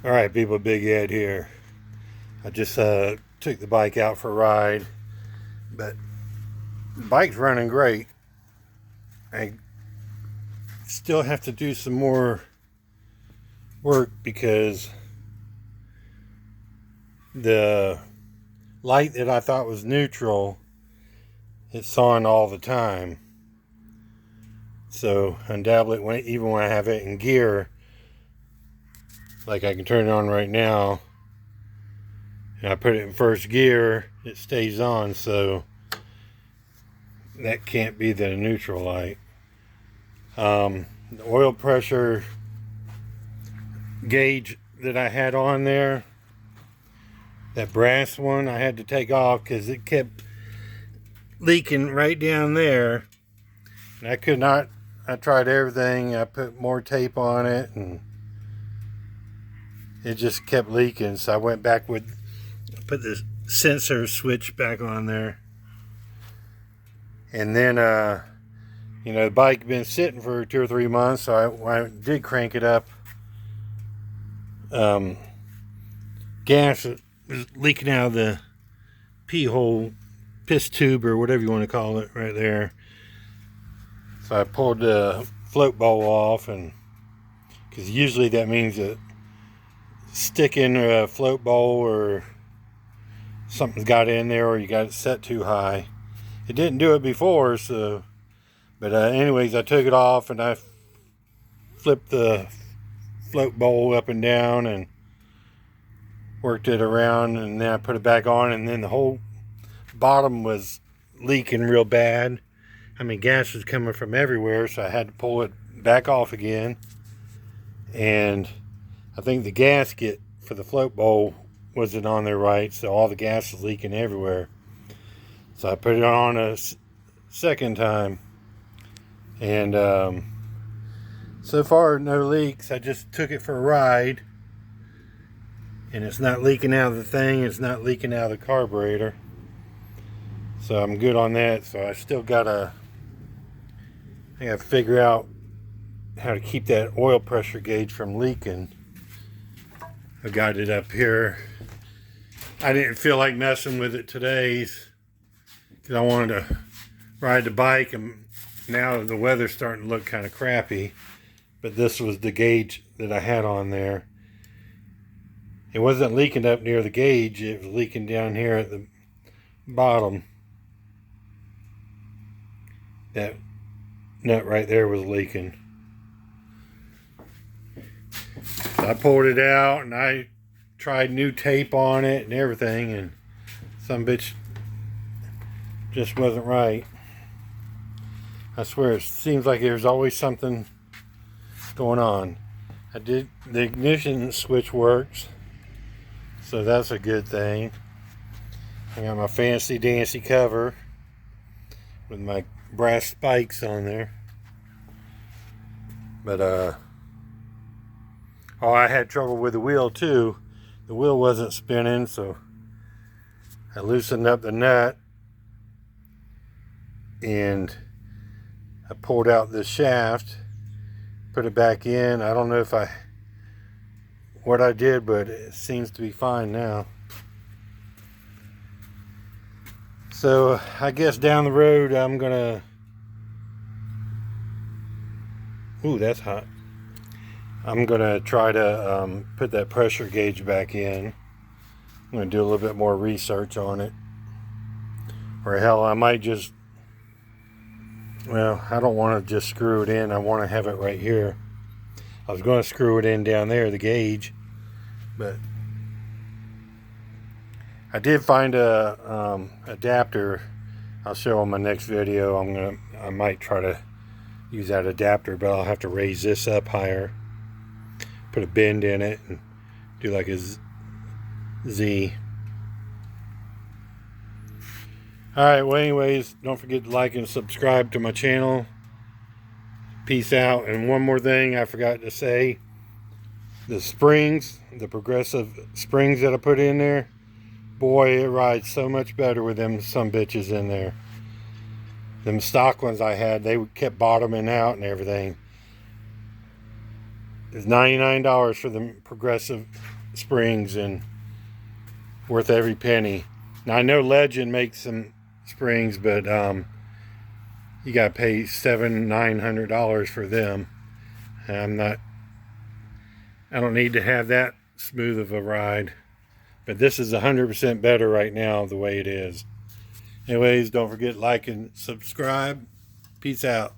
Alright people, Big Ed here. I just took the bike out for a ride, but the bike's running great. I still have to do some more work because the light that I thought was neutral, it's on all the time. So undoubtedly, even when I have it in gear, like I can turn it on right now, and I put it in first gear, it stays on, so that can't be the neutral light. The oil pressure gauge that I had on there, that brass one, I had to take off because it kept leaking right down there, and I could not. I tried everything. I put more tape on it and it just kept leaking, so I went back with, put the sensor switch back on there. And then the bike had been sitting for 2 or 3 months, so I did crank it up. Gas was leaking out of the piss tube, or whatever you want to call it, right there. So I pulled the float bowl off, and because usually that means that sticking a float bowl or something's got in there, or you got it set too high. It didn't do it before, so. But anyways, I took it off and I flipped the float bowl up and down and worked it around, and then I put it back on, and then the whole bottom was leaking real bad. I mean, gas was coming from everywhere, so I had to pull it back off again. And I think the gasket for the float bowl wasn't on there right, so all the gas was leaking everywhere. So I put it on a second time, and so far no leaks. I just took it for a ride, and it's not leaking out of the thing, it's not leaking out of the carburetor, so I'm good on that. So I still gotta figure out how to keep that oil pressure gauge from leaking. I got it up here. I didn't feel like messing with it today because I wanted to ride the bike, and now the weather's starting to look kind of crappy. But this was the gauge that I had on there. It wasn't leaking up near the gauge, it was leaking down here at the bottom. That nut right there was leaking. So I pulled it out and I tried new tape on it and everything, and some bitch just wasn't right. I swear, it seems like there's always something going on. The ignition switch works, so that's a good thing. I got my fancy dancy cover with my brass spikes on there. But oh, I had trouble with the wheel too. The wheel wasn't spinning, so I loosened up the nut and I pulled out the shaft, put it back in. I don't know what I did, but it seems to be fine now. So I guess down the road I'm gonna, ooh, that's hot. I'm gonna try to put that pressure gauge back in. I'm gonna do a little bit more research on it. Or hell, I might just, well, I don't want to just screw it in. I want to have it right here. I was going to screw it in down there, the gauge, but I did find a adapter. I'll show in my next video. I might try to use that adapter, but I'll have to raise this up higher, put a bend in it, and do like a Z. Alright, well anyways, don't forget to like and subscribe to my channel. Peace out. And one more thing I forgot to say. The springs, the progressive springs that I put in there, boy, it rides so much better with them some bitches in there. Them stock ones I had, they kept bottoming out and everything. It's $99 for the progressive springs, and worth every penny. Now I know Legend makes some springs, but you gotta pay $900 for them. I don't need to have that smooth of a ride, but this is 100% better right now the way it is. Anyways, don't forget to like and subscribe. Peace out.